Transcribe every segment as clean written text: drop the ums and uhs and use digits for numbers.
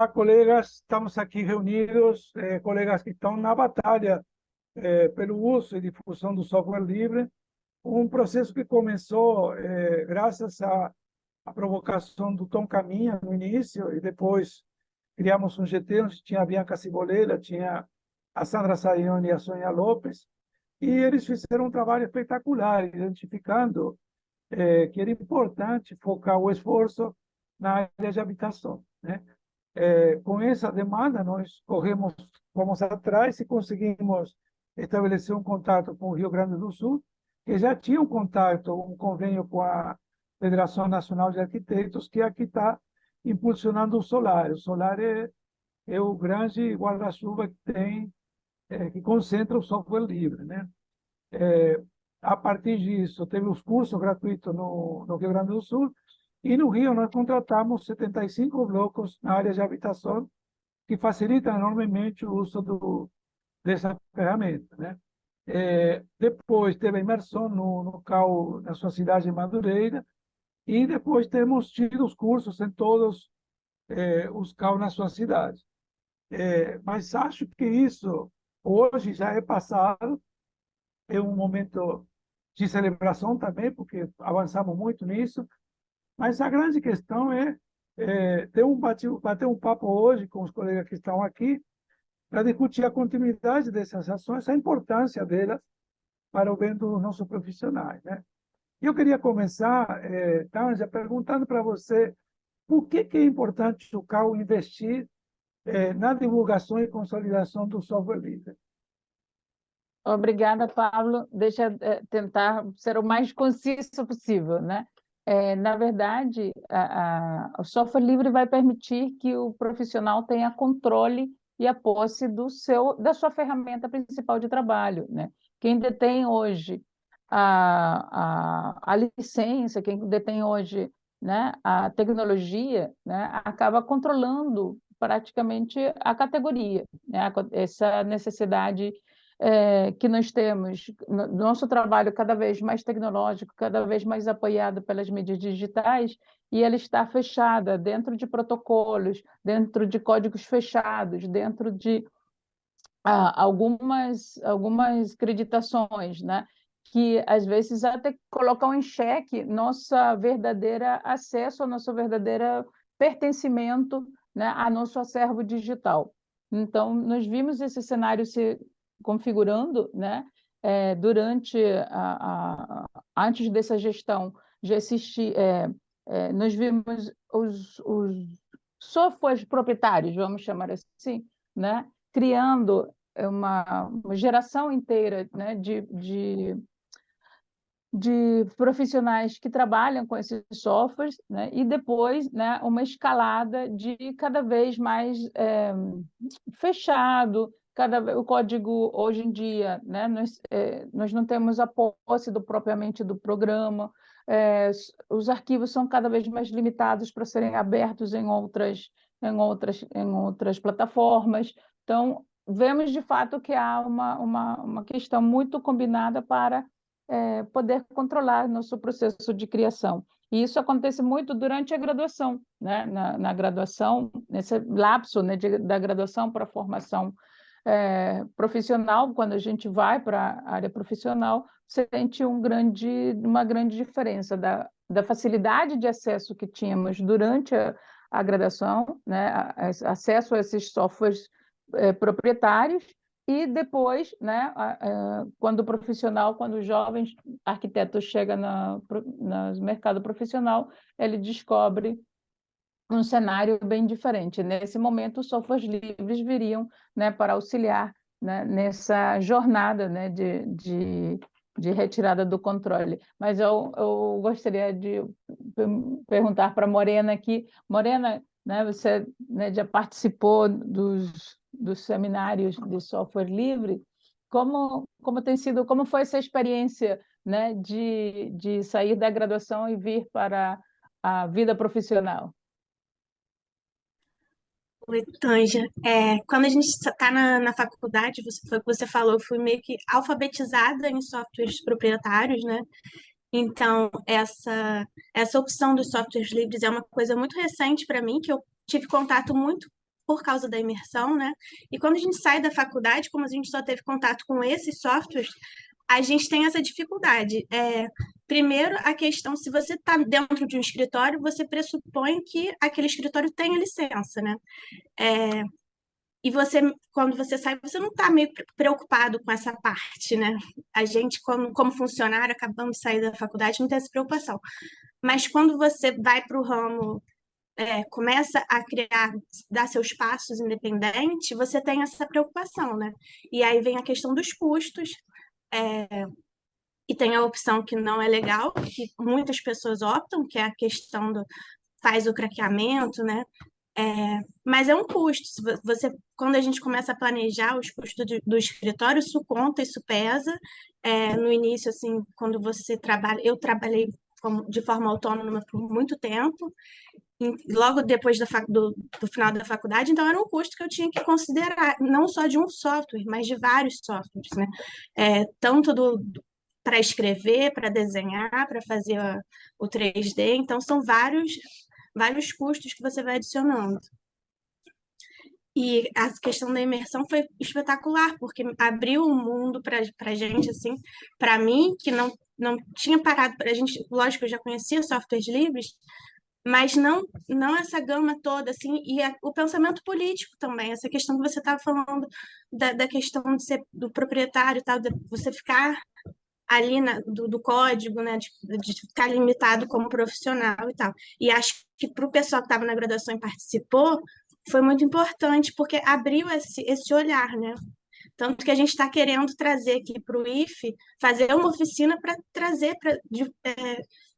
colegas, estamos aqui reunidos, colegas que estão na batalha pelo uso e difusão do software livre, um processo que começou graças à provocação do Tom Caminha no início, e depois criamos um GT, onde tinha a Bianca Cibolela, tinha a Sandra Sayone e a Sônia Lopes, e eles fizeram um trabalho espetacular, identificando que era importante focar o esforço na área de habitação, né? Com essa demanda, nós fomos atrás e conseguimos estabelecer um contato com o Rio Grande do Sul, que já tinha um contato, um convênio com a Federação Nacional de Arquitetos, que aqui está impulsionando o solar. O solar é o grande guarda-chuva que tem, que concentra o software livre, né? A partir disso, teve os cursos gratuitos no Rio Grande do Sul, e no Rio nós contratamos 75 blocos na área de habitação, que facilitam enormemente o uso dessa ferramenta, né? Depois teve a imersão no CAU, na sua cidade de Madureira, e depois temos tido os cursos em todos os CAU na sua cidade. Mas acho que isso hoje já é passado, é um momento de celebração também, porque avançamos muito nisso, mas a grande questão é bater um papo hoje com os colegas que estão aqui para discutir a continuidade dessas ações, a importância delas para o bem dos nossos profissionais, né? E eu queria começar, Tanja, perguntando para você por que é importante o CAU investir na divulgação e consolidação do software livre. Obrigada, Pablo. Deixa eu tentar ser o mais conciso possível, né? Na verdade, o software livre vai permitir que o profissional tenha controle e a posse da sua ferramenta principal de trabalho, né? Quem detém hoje a licença, quem detém hoje, né, a tecnologia, né, acaba controlando praticamente a categoria, né? Essa necessidade que nós temos, nosso trabalho cada vez mais tecnológico, cada vez mais apoiado pelas mídias digitais, e ela está fechada dentro de protocolos, dentro de códigos fechados, dentro de algumas acreditações, né? Que às vezes até colocam em xeque nossa verdadeira acesso, nosso verdadeiro pertencimento, né, a nosso acervo digital. Então, nós vimos esse cenário se configurando, né? Antes dessa gestão, já nós vimos os softwares proprietários, vamos chamar assim, né? Criando uma geração inteira, né, de profissionais que trabalham com esses softwares, né, e depois, né, uma escalada de cada vez mais fechado. O código, hoje em dia, né, nós não temos a posse propriamente do programa, os arquivos são cada vez mais limitados para serem abertos em outras plataformas. Então, vemos de fato que há uma questão muito combinada para poder controlar nosso processo de criação. E isso acontece muito durante a graduação, né? Na graduação, nesse lapso, né, da graduação para a formação profissional, quando a gente vai para a área profissional, sente uma grande diferença da facilidade de acesso que tínhamos durante a graduação, né? Acesso a esses softwares proprietários, e depois, né, quando o jovem arquiteto chega no mercado profissional, ele descobre um cenário bem diferente. Nesse momento, os softwares livres viriam, né, para auxiliar, né, nessa jornada, né, de retirada do controle. Mas eu gostaria de perguntar para a Morena aqui. Morena, né, você, né, já participou dos seminários de software livre. Como foi essa experiência, né, de sair da graduação e vir para a vida profissional? Oi, Tanja. Quando a gente está na faculdade, foi o que você falou, eu fui meio que alfabetizada em softwares proprietários, né? Então, essa opção dos softwares livres é uma coisa muito recente para mim, que eu tive contato muito por causa da imersão, né? E quando a gente sai da faculdade, como a gente só teve contato com esses softwares, a gente tem essa dificuldade. Primeiro, a questão, se você está dentro de um escritório, você pressupõe que aquele escritório tenha licença, né? E você, quando você sai, você não está meio preocupado com essa parte, né? A gente, como funcionário, acabamos de sair da faculdade, não tem essa preocupação. Mas quando você vai para o ramo, começa a criar, dar seus passos independente, você tem essa preocupação, né? E aí vem a questão dos custos, e tem a opção que não é legal, que muitas pessoas optam, que é a questão do faz o craqueamento, né? Mas é um custo. Você, quando a gente começa a planejar os custos do escritório, isso conta, isso pesa. No início, assim, quando você trabalha, eu trabalhei de forma autônoma por muito tempo, logo depois do final da faculdade, então era um custo que eu tinha que considerar, não só de um software, mas de vários softwares, né? Tanto para escrever, para desenhar, para fazer o 3D, então são vários custos que você vai adicionando. E a questão da imersão foi espetacular, porque abriu um mundo para a gente, assim, para mim, que não tinha parado para a gente, lógico, eu já conhecia softwares livres, mas não essa gama toda, assim, e o pensamento político também, essa questão que você estava falando da questão de ser do proprietário e tal, de você ficar ali do código, né, de ficar limitado como profissional e tal. E acho que para o pessoal que estava na graduação e participou, foi muito importante, porque abriu esse olhar, né? Tanto que a gente está querendo trazer aqui para o IFE, fazer uma oficina para trazer, para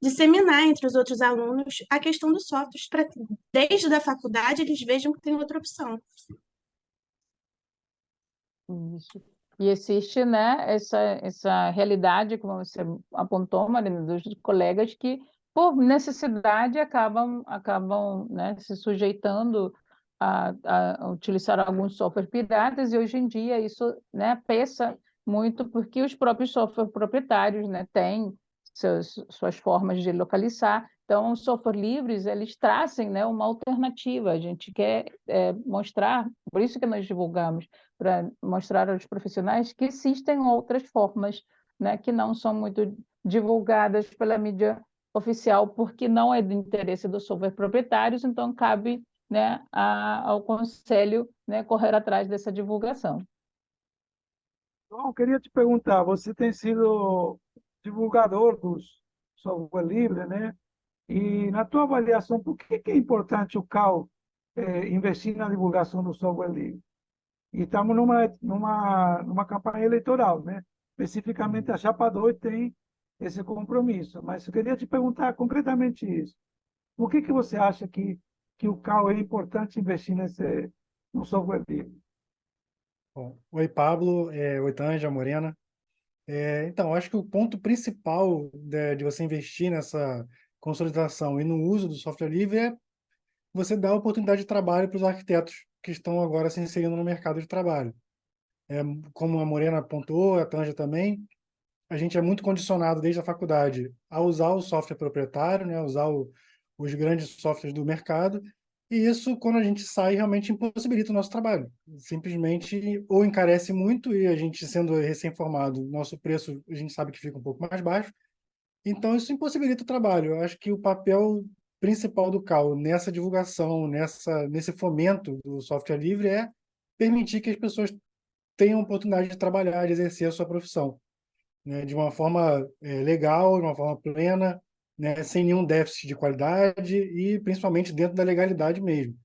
disseminar entre os outros alunos a questão dos softwares, para desde a faculdade eles vejam que tem outra opção. Isso. E existe, né, essa realidade, como você apontou, Marina, dos colegas que, por necessidade, acabam, né, se sujeitando a utilizar alguns softwares piratas, e hoje em dia isso, né, pesa muito, porque os próprios softwares proprietários, né, têm suas formas de localizar. Então, os softwares livres, eles trazem, né, uma alternativa. A gente quer mostrar, por isso que nós divulgamos, para mostrar aos profissionais que existem outras formas, né, que não são muito divulgadas pela mídia oficial, porque não é do interesse dos software proprietários, então cabe, né, ao conselho, né, correr atrás dessa divulgação. Então, eu queria te perguntar, você tem sido divulgador dos software livre, né? E na tua avaliação, por que é importante o CAL investir na divulgação do software livre? E estamos numa campanha eleitoral, né? Especificamente a Chapa 2 tem esse compromisso. Mas eu queria te perguntar concretamente isso. Por que você acha que o CAL é importante investir no software livre? Bom, oi, Pablo, oi, Tanja, Morena. Então, acho que o ponto principal de você investir nessa consolidação e no uso do software livre é você dar oportunidade de trabalho para os arquitetos que estão agora se inserindo no mercado de trabalho. Como a Morena apontou, a Tanja também, a gente é muito condicionado desde a faculdade a usar o software proprietário, né, a usar os grandes softwares do mercado, e isso, quando a gente sai, realmente impossibilita o nosso trabalho. Simplesmente ou encarece muito, e a gente, sendo recém-formado, nosso preço, a gente sabe que fica um pouco mais baixo, então isso impossibilita o trabalho. Eu acho que o papel principal do CAL nessa divulgação, nesse fomento do software livre é permitir que as pessoas tenham a oportunidade de trabalhar, de exercer a sua profissão, né, de uma forma legal, de uma forma plena, né, sem nenhum déficit de qualidade e principalmente dentro da legalidade mesmo,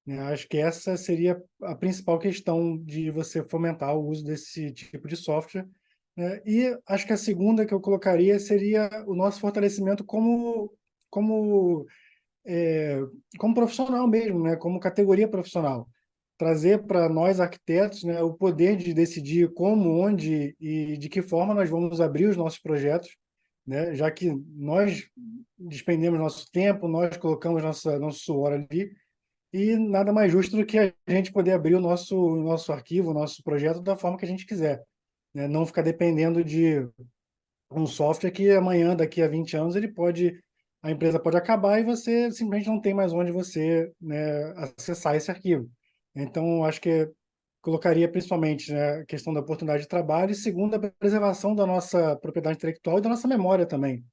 né? Acho que essa seria a principal questão de você fomentar o uso desse tipo de software, né? E acho que a segunda que eu colocaria seria o nosso fortalecimento como, é, como profissional mesmo, né, como categoria profissional. Trazer para nós arquitetos, né, o poder de decidir como, onde e de que forma nós vamos abrir os nossos projetos, né, já que nós despendemos nosso tempo, nós colocamos nosso suor ali, e nada mais justo do que a gente poder abrir o nosso arquivo, o nosso projeto da forma que a gente quiser, né, não ficar dependendo de um software que amanhã, daqui a 20 anos, a empresa pode acabar e você simplesmente não tem mais onde você, né, acessar esse arquivo. Então, acho que colocaria principalmente, né, a questão da oportunidade de trabalho e, segundo, a preservação da nossa propriedade intelectual e da nossa memória também,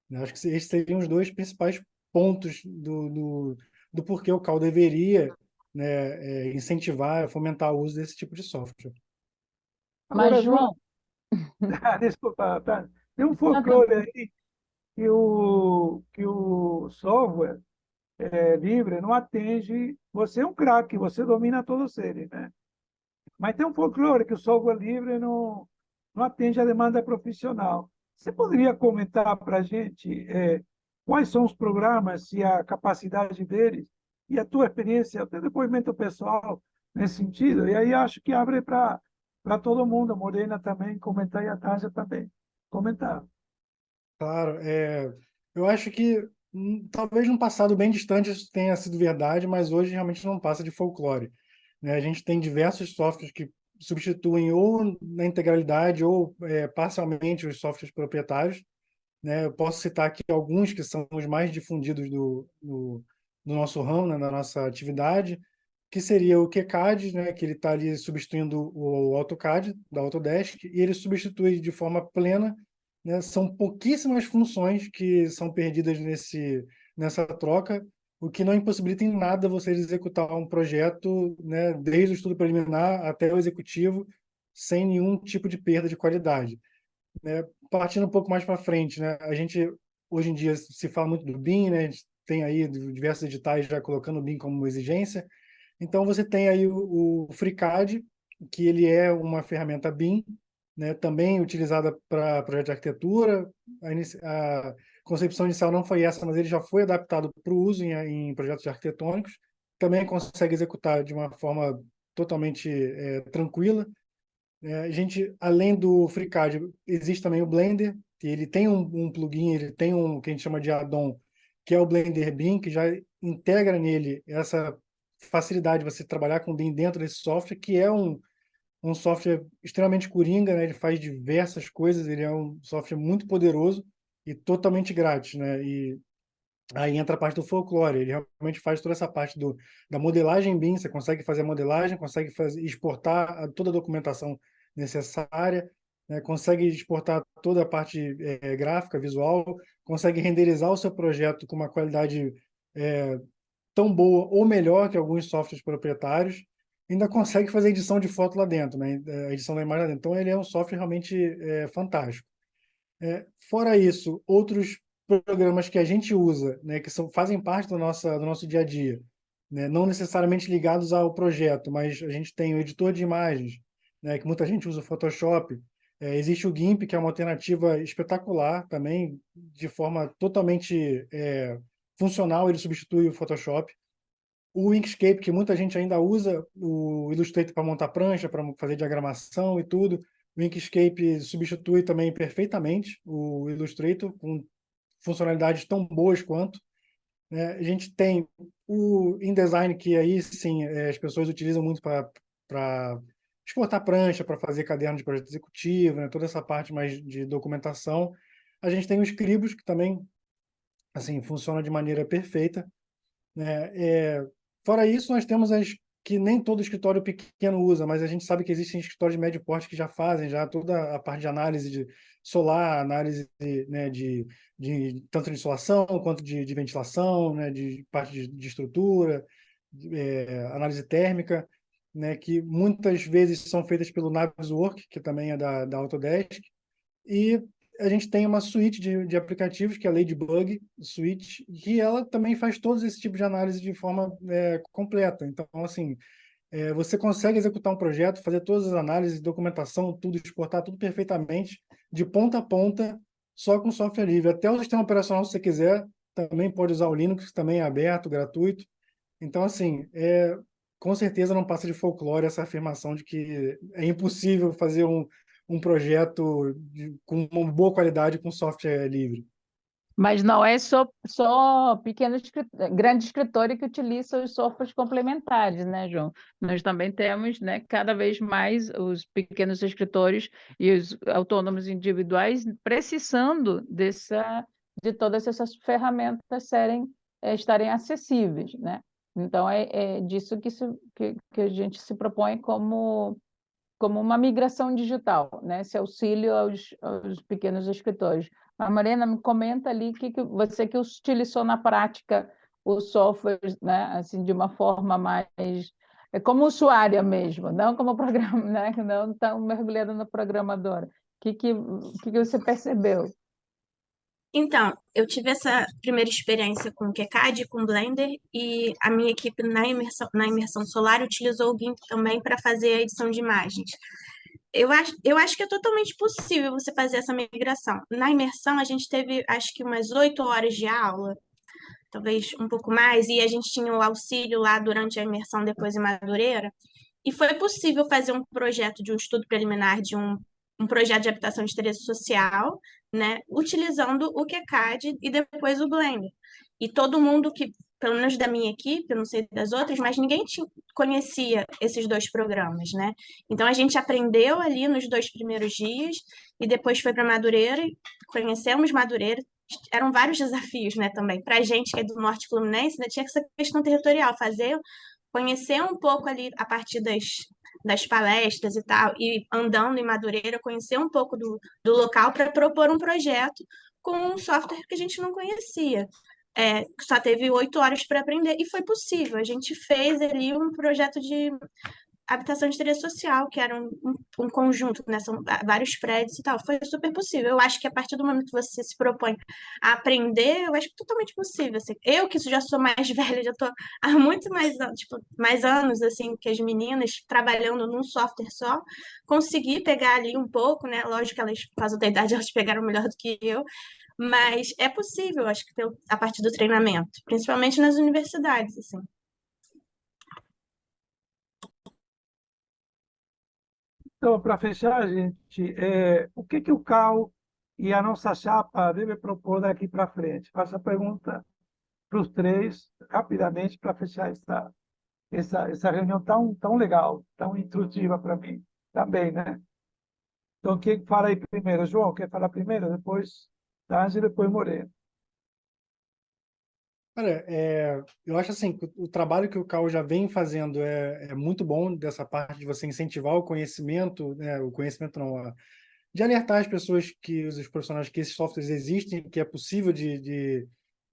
né? Acho que esses seriam os dois principais pontos do porquê o CAL deveria, né, incentivar, fomentar o uso desse tipo de software. Mas, Agora, João, João, desculpa, tá? Tem um não, não, folclore aí que o software livre não atende. Você é um craque, você domina todos eles, né? Mas tem um folclore que o software livre não atende a demanda profissional. Você poderia comentar para a gente quais são os programas e a capacidade deles e a tua experiência, até depoimento pessoal nesse sentido? E aí acho que abre para todo mundo, a Morena também, comentar e a Tanja também comentar. Claro, eu acho que talvez num passado bem distante isso tenha sido verdade, mas hoje realmente não passa de folclore, né? A gente tem diversos softwares que substituem ou na integralidade ou parcialmente os softwares proprietários, né? Eu posso citar aqui alguns que são os mais difundidos do nosso ramo, né, da nossa atividade, que seria o QCAD, né, que ele está ali substituindo o AutoCAD da Autodesk, e ele substitui de forma plena, né, são pouquíssimas funções que são perdidas nessa troca, o que não impossibilita em nada você executar um projeto, né, desde o estudo preliminar até o executivo, sem nenhum tipo de perda de qualidade, né? Partindo um pouco mais para frente, né? A gente hoje em dia se fala muito do BIM, né? A gente tem aí diversos editais já colocando o BIM como exigência. Então você tem aí o FreeCAD, que ele é uma ferramenta BIM, né? Também utilizada para projeto de arquitetura. A concepção inicial não foi essa, mas ele já foi adaptado para o uso em projetos arquitetônicos. Também consegue executar de uma forma totalmente tranquila. A gente, além do FreeCAD, existe também o Blender, que ele tem um plugin, ele tem um que a gente chama de add-on, que é o Blender BIM, que já integra nele essa facilidade de você trabalhar com BIM dentro desse software, que é um software extremamente coringa, né? Ele faz diversas coisas, ele é um software muito poderoso e totalmente grátis, né? E aí entra a parte do folclore, ele realmente faz toda essa parte da modelagem BIM, você consegue fazer a modelagem, consegue exportar toda a documentação necessária, né? Consegue exportar toda a parte gráfica, visual, consegue renderizar o seu projeto com uma qualidade é, tão boa ou melhor que alguns softwares proprietários, ainda consegue fazer edição de foto lá dentro, né? A edição da imagem lá dentro. Então ele é um software realmente fantástico. Fora isso, outros programas que a gente usa, né, que fazem parte do nosso dia a dia, né, não necessariamente ligados ao projeto, mas a gente tem o editor de imagens, né, que muita gente usa o Photoshop. Existe o GIMP, que é uma alternativa espetacular também, de forma totalmente funcional, ele substitui o Photoshop. O Inkscape, que muita gente ainda usa, o Illustrator para montar prancha, para fazer diagramação e tudo. O Inkscape substitui também perfeitamente o Illustrator, com funcionalidades tão boas quanto, né? A gente tem o InDesign, que aí sim as pessoas utilizam muito para exportar prancha, para fazer caderno de projeto executivo, né? Toda essa parte mais de documentação. A gente tem o Scribus, que também assim funciona de maneira perfeita, né? Fora isso, nós temos as que nem todo escritório pequeno usa, mas a gente sabe que existem escritórios de médio porte que já fazem já toda a parte de análise de solar, análise né, tanto de insolação quanto de ventilação, né, de parte de estrutura, análise térmica, né, que muitas vezes são feitas pelo Navisworks, que também é da Autodesk, e a gente tem uma suíte de aplicativos, que é a Ladybug Suite, que ela também faz todos esses tipos de análise de forma completa. Então, assim, você consegue executar um projeto, fazer todas as análises, documentação, tudo, exportar tudo perfeitamente, de ponta a ponta, só com software livre. Até o sistema operacional, se você quiser, também pode usar o Linux, que também é aberto, gratuito. Então, assim, com certeza não passa de folclore essa afirmação de que é impossível fazer um projeto com uma boa qualidade com software livre. mas não é só pequenos, grandes escritores que utilizam os softwares complementares, né, João? Nós também temos, né, cada vez mais os pequenos escritores e os autônomos individuais precisando de todas essas ferramentas estarem acessíveis, né? Então, é disso que a gente se propõe como uma migração digital, né? Esse auxílio aos pequenos escritores. A Mariana, me comenta ali que você que utilizou na prática os softwares, né? Assim, de uma forma mais como usuária mesmo, não como programa, né? Não tão mergulhada no programador. O que você percebeu? Então, eu tive essa primeira experiência com o KiCad, com o Blender, e a minha equipe na imersão solar utilizou o GIMP também para fazer a edição de imagens. Eu acho que é totalmente possível você fazer essa migração. Na imersão, a gente teve, acho que umas 8 horas de aula, talvez um pouco mais, e a gente tinha o auxílio lá durante a imersão depois em Madureira, e foi possível fazer um projeto de um estudo preliminar de um projeto de habitação de interesse social, né, utilizando o KiCad e depois o Blender. E todo mundo que, pelo menos da minha equipe, eu não sei das outras, mas ninguém conhecia esses dois programas, né? Então a gente aprendeu ali nos 2 primeiros dias e depois foi para Madureira, conhecemos Madureira. Eram vários desafios, né, também. Para a gente que é do Norte Fluminense, né, tinha essa questão territorial, conhecer um pouco ali a partir das palestras e tal, e andando em Madureira, conhecer um pouco do local para propor um projeto com um software que a gente não conhecia. Só teve 8 horas para aprender e foi possível. A gente fez ali um projeto de habitação de interesse social, que era um conjunto, né? São vários prédios e tal. Foi super possível. Eu acho que a partir do momento que você se propõe a aprender, eu acho que é totalmente possível. Assim. Eu, que já sou mais velha, já estou há muito mais anos, tipo, mais anos, assim, que as meninas, trabalhando num software só, consegui pegar ali um pouco, né? Lógico que elas, por causa da idade, elas pegaram melhor do que eu, mas é possível, acho que a partir do treinamento, principalmente nas universidades, assim. Então, para fechar, gente, o que o CAU e a nossa chapa devem propor daqui para frente? Faço a pergunta para os três, rapidamente, para fechar essa reunião tão legal, tão instrutiva para mim também, né? Então, quem fala aí primeiro? João, quer falar primeiro? Depois Ângela, depois Moreno. Olha, eu acho assim, que o trabalho que o Cal já vem fazendo é muito bom, dessa parte de você incentivar o conhecimento, né, o conhecimento não, de alertar as pessoas, os profissionais, que esses softwares existem, que é possível de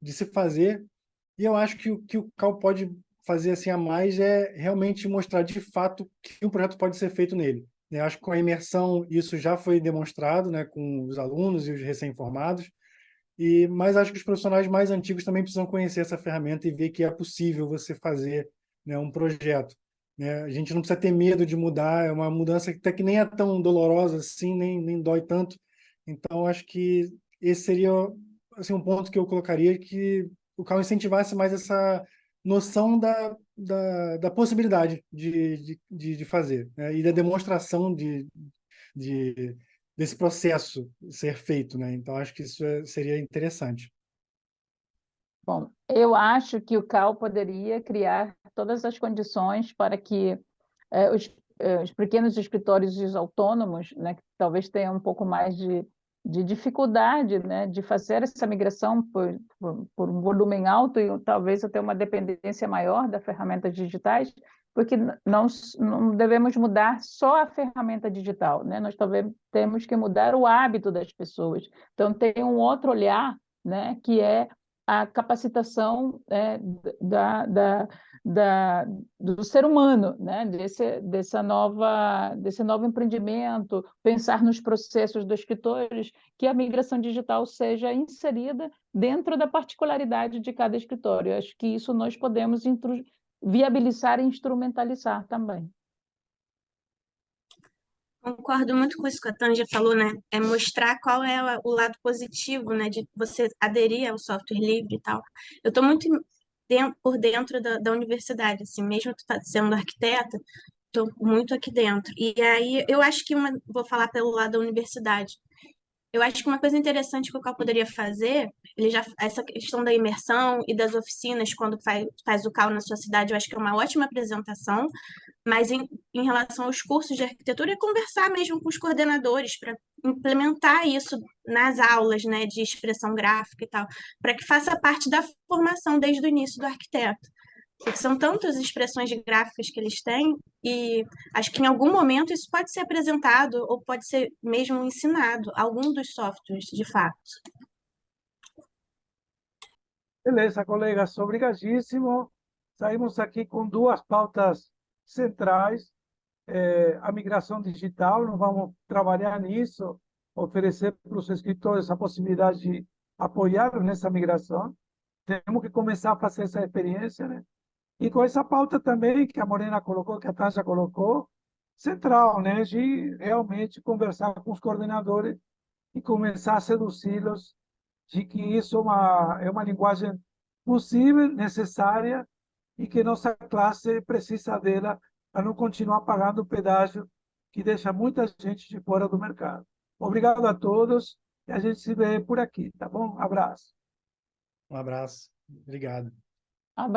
se fazer. E eu acho que o que o Cal pode fazer assim a mais é realmente mostrar de fato que um projeto pode ser feito nele. Eu acho que com a imersão isso já foi demonstrado, né, com os alunos e os recém-formados. Mas acho que os profissionais mais antigos também precisam conhecer essa ferramenta e ver que é possível você fazer, né, um projeto. Né? A gente não precisa ter medo de mudar, é uma mudança que até que nem é tão dolorosa assim, nem dói tanto. Então, acho que esse seria assim, um ponto que eu colocaria, que o Cal incentivasse mais essa noção da possibilidade de fazer, né? E da demonstração de desse processo ser feito, né? Então, acho que isso seria interessante. Bom, eu acho que o CAL poderia criar todas as condições para que os pequenos escritórios e os autônomos, né, que talvez tenham um pouco mais de dificuldade, né, de fazer essa migração por um volume alto e talvez até uma dependência maior das ferramentas digitais, porque não devemos mudar só a ferramenta digital, né? Nós também temos que mudar o hábito das pessoas. Então, tem um outro olhar, né, que é a capacitação do ser humano, né? desse novo empreendimento, pensar nos processos dos escritores, que a migração digital seja inserida dentro da particularidade de cada escritório. Eu acho que isso nós podemos viabilizar e instrumentalizar também. Concordo muito com isso que a Tânia falou, né? É mostrar qual é o lado positivo, né? De você aderir ao software livre e tal. Eu estou muito por dentro da universidade, assim, mesmo sendo arquiteta, estou muito aqui dentro. E aí eu acho que vou falar pelo lado da universidade. Eu acho que uma coisa interessante que o Cal poderia fazer, essa questão da imersão e das oficinas, quando faz o Cal na sua cidade, eu acho que é uma ótima apresentação, mas em relação aos cursos de arquitetura, é conversar mesmo com os coordenadores para implementar isso nas aulas, né, de expressão gráfica e tal, para que faça parte da formação desde o início do arquiteto. Porque são tantas expressões gráficas que eles têm, e acho que em algum momento isso pode ser apresentado ou pode ser mesmo ensinado, algum dos softwares, de fato. Beleza, colegas, obrigadíssimo. Saímos aqui com duas pautas centrais. A migração digital, nós vamos trabalhar nisso, oferecer para os escritores a possibilidade de apoiar nessa migração. Temos que começar a fazer essa experiência, né? E com essa pauta também que a Morena colocou, que a Tanja colocou, central, né? De realmente conversar com os coordenadores e começar a seduzi-los de que isso é uma linguagem possível, necessária e que nossa classe precisa dela para não continuar pagando o pedágio que deixa muita gente de fora do mercado. Obrigado a todos e a gente se vê por aqui, tá bom? Abraço. Um abraço. Obrigado. Abraço.